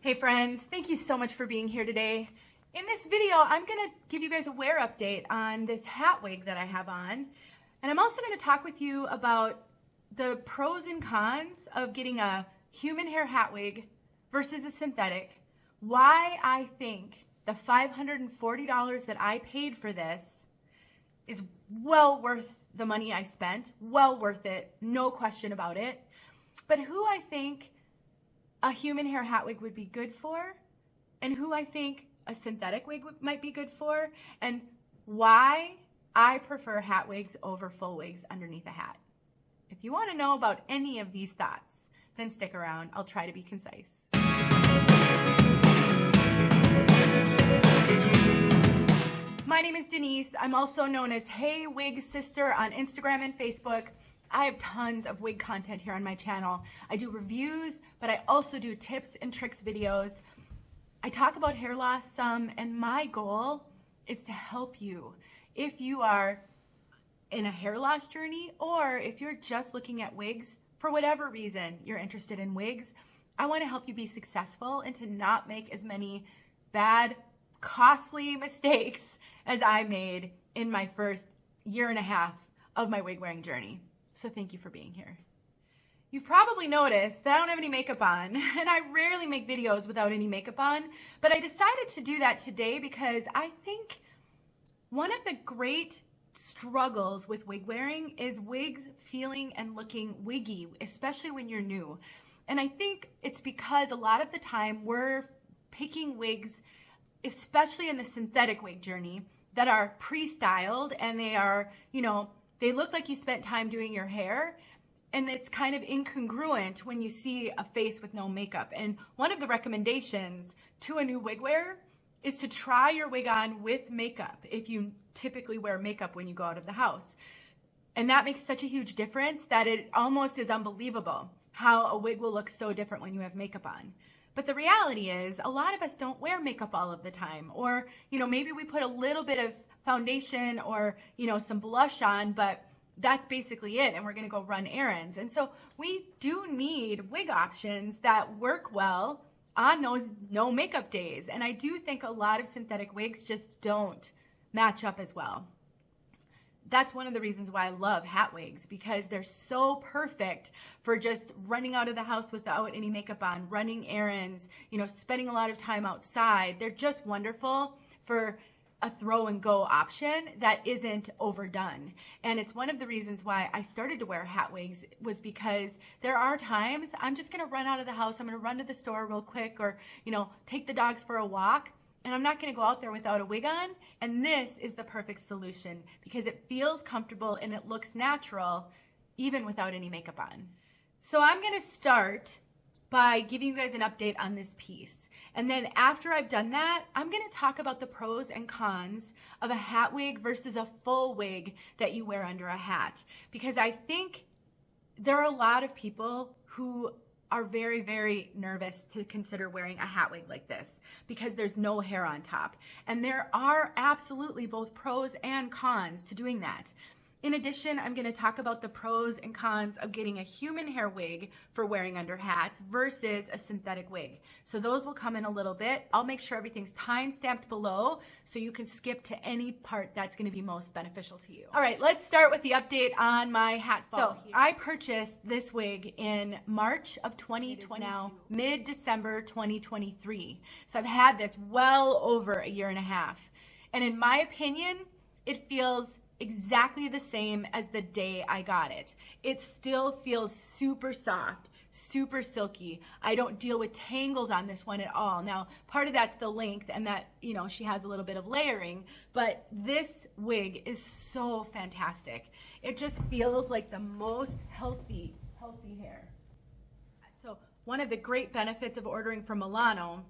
Hey friends, thank you so much for being here today. In this video, I'm gonna give you guys a wear update on this hat wig that I have on. And I'm also gonna talk with you about the pros and cons of getting a human hair hat wig versus a synthetic, why I think the $540 that I paid for this is well worth the money I spent, well worth it, no question about it, but who I think a human hair hat wig would be good for, and who I think a synthetic wig might be good for, and why I prefer hat wigs over full wigs underneath a hat. If you want to know about any of these thoughts, then stick around. I'll try to be concise. My name is Denise. I'm also known as Hey Wig Sister on Instagram and Facebook. I have tons of wig content here on my channel. I do reviews, but I also do tips and tricks videos. I talk about hair loss some, and my goal is to help you. If you are in a hair loss journey, or if you're just looking at wigs, for whatever reason you're interested in wigs, I wanna help you be successful and to not make as many bad, costly mistakes as I made in my first year and a half of my wig wearing journey. So thank you for being here. You've probably noticed that I don't have any makeup on, and I rarely make videos without any makeup on, but I decided to do that today because I think one of the great struggles with wig wearing is wigs feeling and looking wiggy, especially when you're new. And I think it's because a lot of the time we're picking wigs, especially in the synthetic wig journey, that are pre-styled and they are, they look like you spent time doing your hair, and it's kind of incongruent when you see a face with no makeup. And one of the recommendations to a new wig wearer is to try your wig on with makeup if you typically wear makeup when you go out of the house. And that makes such a huge difference that it almost is unbelievable how a wig will look so different when you have makeup on. But the reality is a lot of us don't wear makeup all of the time, or maybe we put a little bit of foundation or some blush on, but that's basically it, and we're gonna go run errands. And so we do need wig options that work well on those no makeup days. And I do think a lot of synthetic wigs just don't match up as well. That's one of the reasons why I love hat wigs, because they're so perfect for just running out of the house without any makeup on, running errands, spending a lot of time outside. They're just wonderful for a throw and go option that isn't overdone. And it's one of the reasons why I started to wear hat wigs, was because there are times I'm just gonna run out of the house, I'm gonna run to the store real quick, or take the dogs for a walk, and I'm not gonna go out there without a wig on. And this is the perfect solution because it feels comfortable and it looks natural even without any makeup on. So I'm gonna start by giving you guys an update on this piece. And then after I've done that, I'm gonna talk about the pros and cons of a hat wig versus a full wig that you wear under a hat. Because I think there are a lot of people who are very, very nervous to consider wearing a hat wig like this because there's no hair on top. And there are absolutely both pros and cons to doing that. In addition, I'm going to talk about the pros and cons of getting a human hair wig for wearing under hats versus a synthetic wig. So those will come in a little bit. I'll make sure everything's time-stamped below so you can skip to any part that's going to be most beneficial to you. All right, let's start with the update on my hat fall. So I purchased this wig in March of 2020, now mid-December 2023. So I've had this well over a year and a half. And in my opinion, it feels exactly the same as the day I got it. It still feels super soft, super silky. I don't deal with tangles on this one at all. Now, part of that's the length and that, she has a little bit of layering, but this wig is so fantastic. It just feels like the most healthy hair. So one of the great benefits of ordering from Milano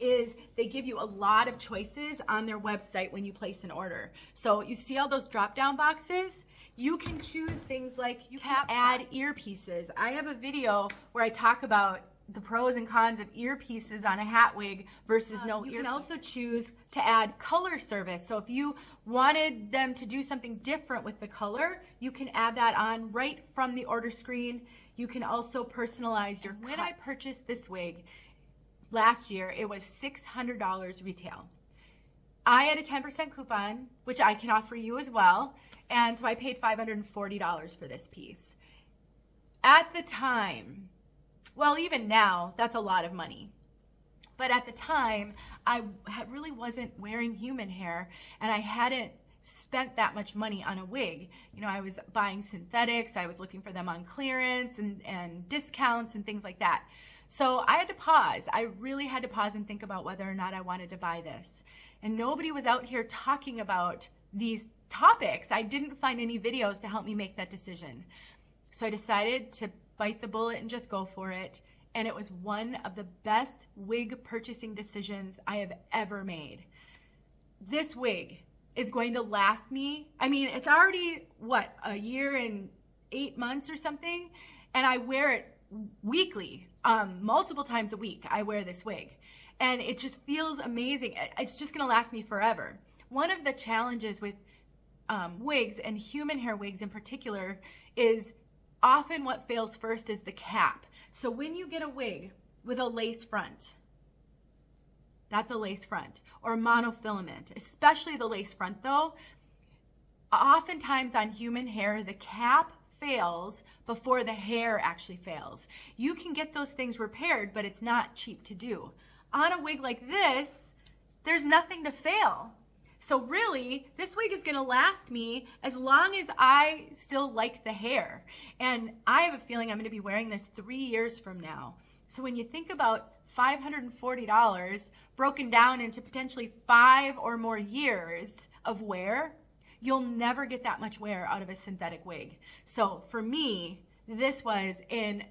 is they give you a lot of choices on their website when you place an order. So you see all those drop-down boxes? You can choose things like you can add earpieces. I have a video where I talk about the pros and cons of earpieces on a hat wig versus no earpiece. You can also choose to add color service. So if you wanted them to do something different with the color, you can add that on right from the order screen. You can also personalize your cut. When I purchased this wig, last year, it was $600 retail. I had a 10% coupon, which I can offer you as well. And so I paid $540 for this piece. At the time, well, even now, that's a lot of money. But at the time, I really wasn't wearing human hair, and I hadn't spent that much money on a wig. You know, I was buying synthetics, I was looking for them on clearance and discounts and things like that. So I had to pause. I really had to pause and think about whether or not I wanted to buy this. And nobody was out here talking about these topics. I didn't find any videos to help me make that decision. So I decided to bite the bullet and just go for it. And it was one of the best wig purchasing decisions I have ever made. This wig is going to last me. I mean, it's already, what, a year and 8 months or something? And I wear it weekly, multiple times a week I wear this wig. And it just feels amazing. It's just gonna last me forever. One of the challenges with wigs, and human hair wigs in particular, is often what fails first is the cap. So when you get a wig with a lace front, that's a lace front, or monofilament, especially the lace front though, oftentimes on human hair, the cap fails before the hair actually fails. You can get those things repaired, but it's not cheap to do. On a wig like this, there's nothing to fail. So really, this wig is gonna last me as long as I still like the hair. And I have a feeling I'm gonna be wearing this 3 years from now. So when you think about $540 broken down into potentially 5 or more years of wear, you'll never get that much wear out of a synthetic wig. So for me, this was an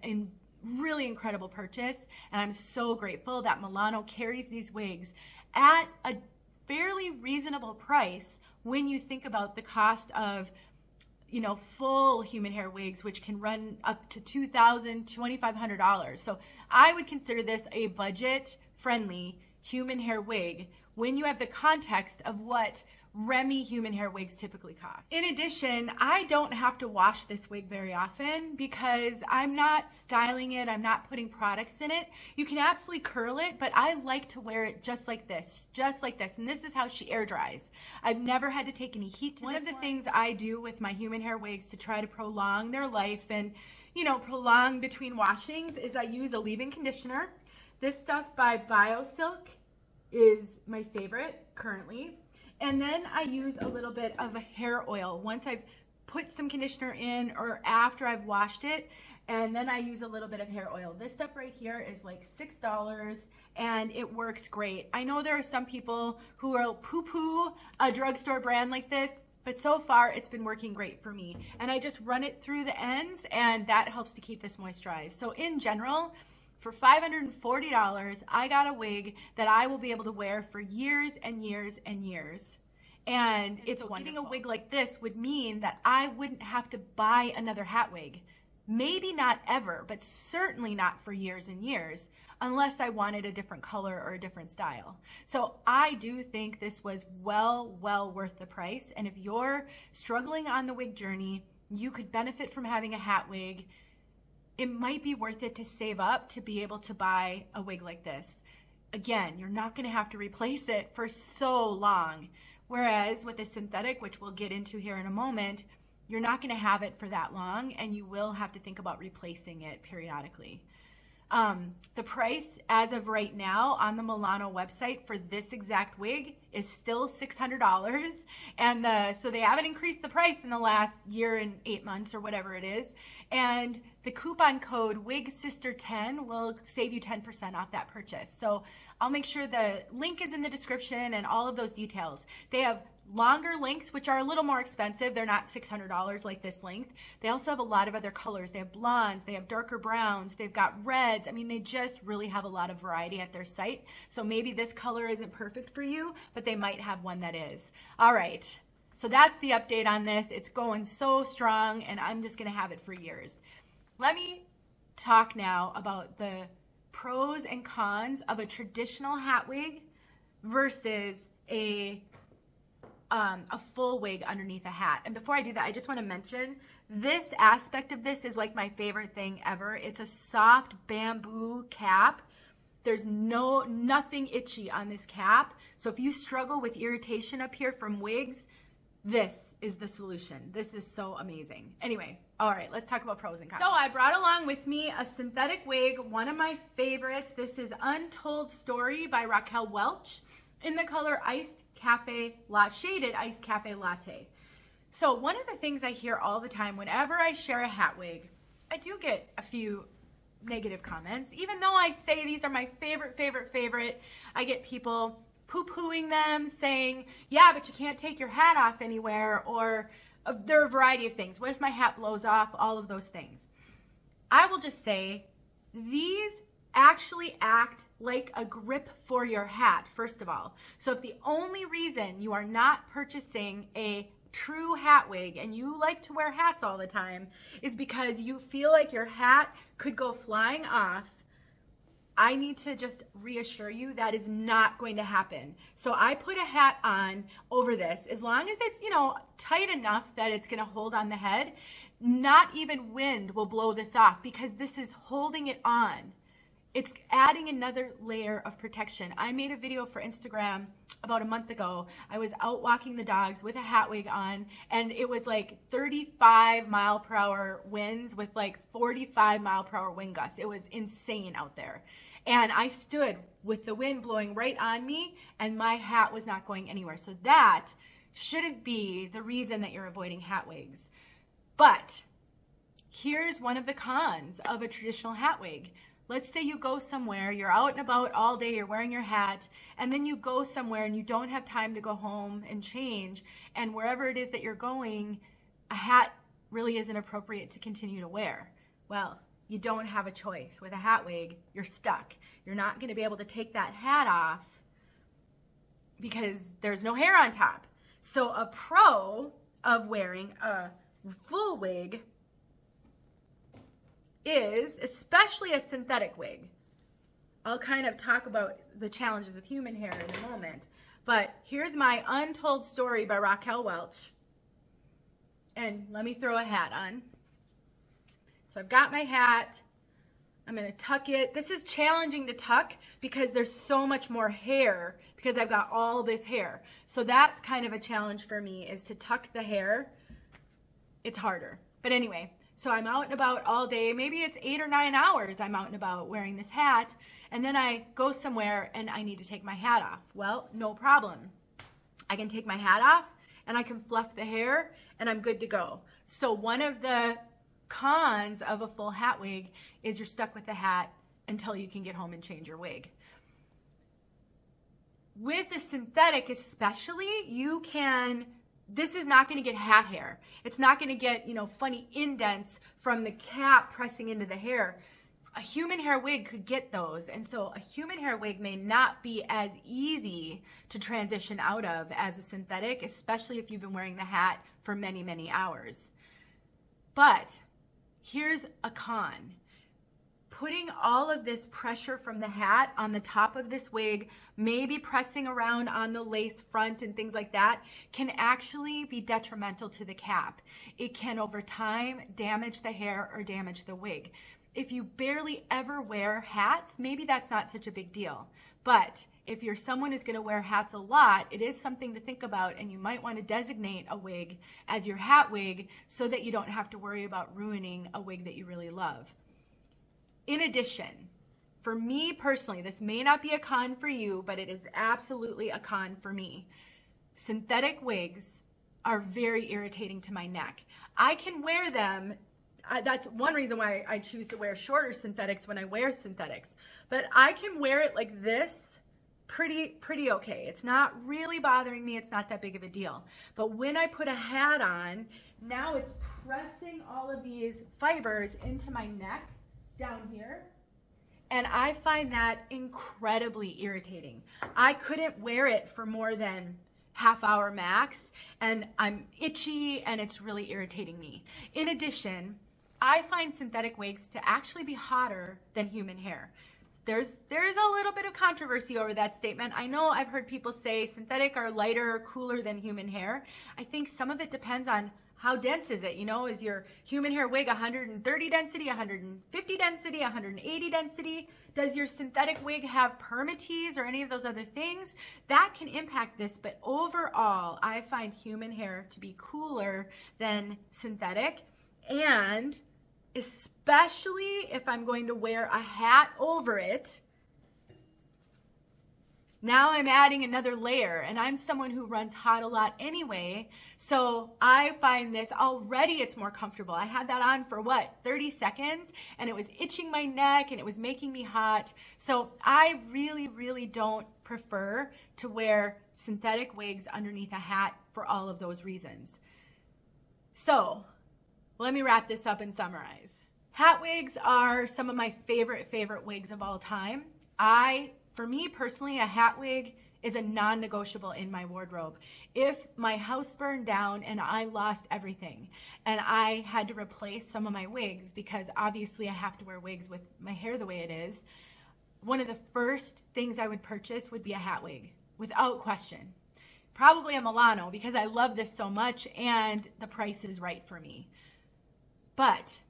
really incredible purchase, and I'm so grateful that Milano carries these wigs at a fairly reasonable price when you think about the cost of, you know, full human hair wigs, which can run up to $2,000, $2,500. So I would consider this a budget-friendly human hair wig when you have the context of what Remy human hair wigs typically cost. In addition, I don't have to wash this wig very often because I'm not styling it, I'm not putting products in it. You can absolutely curl it, but I like to wear it just like this, and this is how she air dries. I've never had to take any heat to this. One of the things I do with my human hair wigs to try to prolong their life and, you know, prolong between washings is I use a leave-in conditioner. This stuff by BioSilk is my favorite currently. And then I use a little bit of a hair oil once I've put some conditioner in or after I've washed it. And then I use a little bit of hair oil. This stuff right here is like $6 and it works great. I know there are some people who will poo-poo a drugstore brand like this, but so far it's been working great for me. And I just run it through the ends and that helps to keep this moisturized. So in general, for $540, I got a wig that I will be able to wear for years and years and years. And it's so wonderful. Getting a wig like this would mean that I wouldn't have to buy another hat wig. Maybe not ever, but certainly not for years and years, unless I wanted a different color or a different style. So I do think this was well worth the price. And if you're struggling on the wig journey, you could benefit from having a hat wig. It might be worth it to save up to be able to buy a wig like this. Again, you're not gonna have to replace it for so long. Whereas with a synthetic, which we'll get into here in a moment, you're not gonna have it for that long and you will have to think about replacing it periodically. The price as of right now on the Milano website for this exact wig is still $600. And so they haven't increased the price in the last year and 8 months or whatever it is. And the coupon code WIGSISTER10 will save you 10% off that purchase. So I'll make sure the link is in the description and all of those details. They have longer lengths, which are a little more expensive. They're not $600 like this length. They also have a lot of other colors. They have blondes, they have darker browns, they've got reds. I mean, they just really have a lot of variety at their site. So maybe this color isn't perfect for you, but they might have one that is. All right, so that's the update on this. It's going so strong and I'm just gonna have it for years. Let me talk now about the pros and cons of a traditional hat wig versus a full wig underneath a hat. And before I do that, I just want to mention this aspect of this is like my favorite thing ever. It's a soft bamboo cap There's nothing itchy on this cap. So if you struggle with irritation up here from wigs, this is the solution. This is so amazing. Anyway, all right, let's talk about pros and cons. So I brought along with me a synthetic wig, one of my favorites. This is Untold Story by Raquel Welch in the color shaded Iced Cafe Latte. So one of the things I hear all the time whenever I share a hat wig, I do get a few negative comments. Even though I say these are my favorite, I get people poo-pooing them, saying, yeah, but you can't take your hat off anywhere, or there are a variety of things. What if my hat blows off? All of those things. I will just say these actually act like a grip for your hat, first of all. So if the only reason you are not purchasing a true hat wig and you like to wear hats all the time is because you feel like your hat could go flying off, I need to just reassure you that is not going to happen. So I put a hat on over this, as long as it's, tight enough that it's gonna hold on the head. Not even wind will blow this off because this is holding it on. It's adding another layer of protection. I made a video for Instagram about a month ago. I was out walking the dogs with a hat wig on, and it was like 35-mile-per-hour winds with like 45-mile-per-hour wind gusts. It was insane out there. And I stood with the wind blowing right on me, and my hat was not going anywhere. So that shouldn't be the reason that you're avoiding hat wigs. But here's one of the cons of a traditional hat wig. Let's say you go somewhere, you're out and about all day, you're wearing your hat, and then you go somewhere and you don't have time to go home and change, and wherever it is that you're going, a hat really isn't appropriate to continue to wear. Well, you don't have a choice. With a hat wig, you're stuck. You're not going to be able to take that hat off because there's no hair on top. So a pro of wearing a full wig is, especially a synthetic wig. I'll kind of talk about the challenges with human hair in a moment, but here's my Untold Story by Raquel Welch. And let me throw a hat on. So I've got my hat. I'm going to tuck it. This is challenging to tuck because there's so much more hair because I've got all this hair. So that's kind of a challenge for me, is to tuck the hair. It's harder. But anyway, so I'm out and about all day. Maybe it's 8 or 9 hours I'm out and about wearing this hat. And then I go somewhere and I need to take my hat off. Well, no problem. I can take my hat off and I can fluff the hair and I'm good to go. So one of the cons of a full hat wig is you're stuck with the hat until you can get home and change your wig. With the synthetic especially, this is not going to get hat hair. It's not going to get, funny indents from the cap pressing into the hair. A human hair wig could get those, and so a human hair wig may not be as easy to transition out of as a synthetic, especially if you've been wearing the hat for many hours. But here's a con. Putting all of this pressure from the hat on the top of this wig, maybe pressing around on the lace front and things like that, can actually be detrimental to the cap. It can over time damage the hair or damage the wig. If you barely ever wear hats, maybe that's not such a big deal. But if you're someone who's going to wear hats a lot, it is something to think about, and you might want to designate a wig as your hat wig so that you don't have to worry about ruining a wig that you really love. In addition, for me personally, this may not be a con for you, but it is absolutely a con for me. Synthetic wigs are very irritating to my neck. I can wear them. That's one reason why I choose to wear shorter synthetics when I wear synthetics. But I can wear it like this pretty okay. It's not really bothering me. It's not that big of a deal. But when I put a hat on, now it's pressing all of these fibers into my neck down here. And I find that incredibly irritating. I couldn't wear it for more than half hour max, and I'm itchy and it's really irritating me. In addition, I find synthetic wigs to actually be hotter than human hair. There's a little bit of controversy over that statement. I know I've heard people say synthetic are lighter or cooler than human hair. I think some of it depends on How dense is it? You know, is your human hair wig 130 density, 150 density, 180 density? Does your synthetic wig have permatease or any of those other things? That can impact this, but overall, I find human hair to be cooler than synthetic, and especially if I'm going to wear a hat over it. Now I'm adding another layer, and I'm someone who runs hot a lot anyway, so I find this already it's more comfortable. I had that on for what, 30 seconds, and it was itching my neck and it was making me hot. So I really don't prefer to wear synthetic wigs underneath a hat for all of those reasons. So let me wrap this up and summarize. Hat wigs are some of my favorite wigs of all time. For me personally, a hat wig is a non-negotiable in my wardrobe. If my house burned down and I lost everything and I had to replace some of my wigs, because obviously I have to wear wigs with my hair the way it is, one of the first things I would purchase would be a hat wig, without question. Probably a Milano, because I love this so much and the price is right for me. But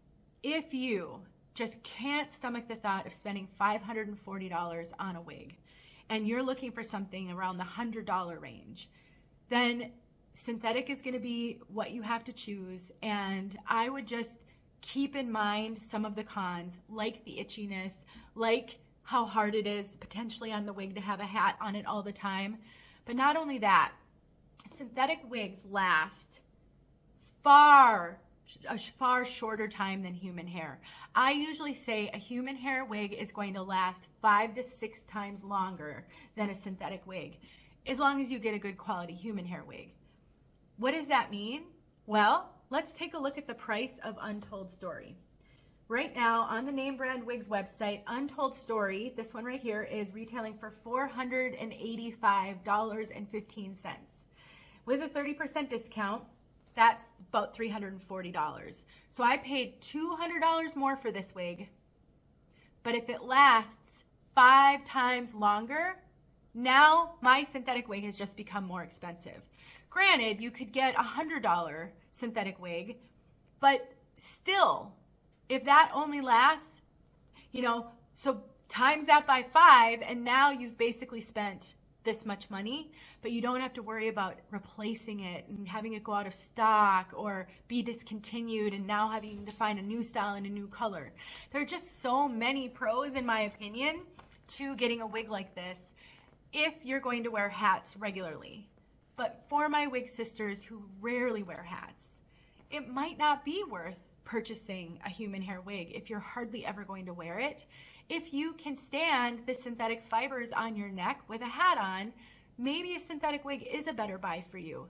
if you just can't stomach the thought of spending $540 on a wig, and you're looking for something around the $100 range, then synthetic is going to be what you have to choose. And I would just keep in mind some of the cons, like the itchiness, like how hard it is potentially on the wig to have a hat on it all the time. But not only that, synthetic wigs last a far shorter time than human hair. I usually say a human hair wig is going to last 5 to 6 times longer than a synthetic wig, as long as you get a good quality human hair wig. What does that mean? Well, let's take a look at the price of Untold Story. Right now on the name brand wigs website, Untold Story, this one right here, is retailing for $485.15. With a 30% discount, that's about $340. So I paid $200 more for this wig, but if it lasts 5 times longer, now my synthetic wig has just become more expensive. Granted, you could get a $100 synthetic wig, but still, if that only lasts, so times that by 5, and now you've basically spent this much money, but you don't have to worry about replacing it and having it go out of stock or be discontinued and now having to find a new style and a new color. There are just so many pros, in my opinion, to getting a wig like this if you're going to wear hats regularly. But for my wig sisters who rarely wear hats, it might not be worth purchasing a human hair wig if you're hardly ever going to wear it. If you can stand the synthetic fibers on your neck with a hat on, maybe a synthetic wig is a better buy for you.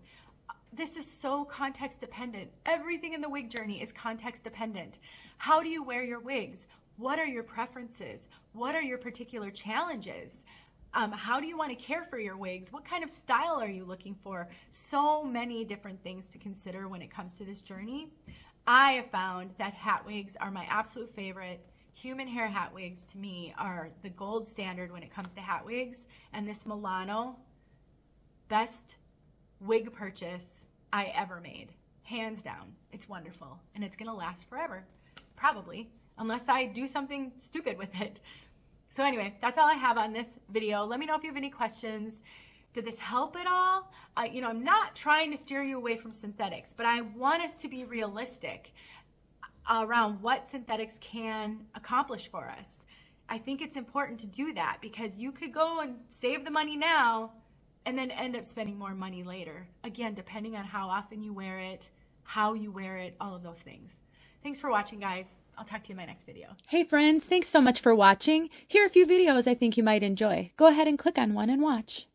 This is so context dependent. Everything in the wig journey is context dependent. How do you wear your wigs? What are your preferences? What are your particular challenges? How do you want to care for your wigs? What kind of style are you looking for? So many different things to consider when it comes to this journey. I have found that hat wigs are my absolute favorite. Human hair hat wigs to me are the gold standard when it comes to hat wigs, and this Milano, best wig purchase I ever made, hands down. It's wonderful, and it's gonna last forever, probably, unless I do something stupid with it. So anyway, that's all I have on this video. Let me know if you have any questions. Did this help at all? I'm not trying to steer you away from synthetics, but I want us to be realistic around what synthetics can accomplish for us. I think it's important to do that, because you could go and save the money now and then end up spending more money later. Again, depending on how often you wear it, how you wear it, all of those things. Thanks for watching, guys. I'll talk to you in my next video. Hey friends, thanks so much for watching. Here are a few videos I think you might enjoy. Go ahead and click on one and watch.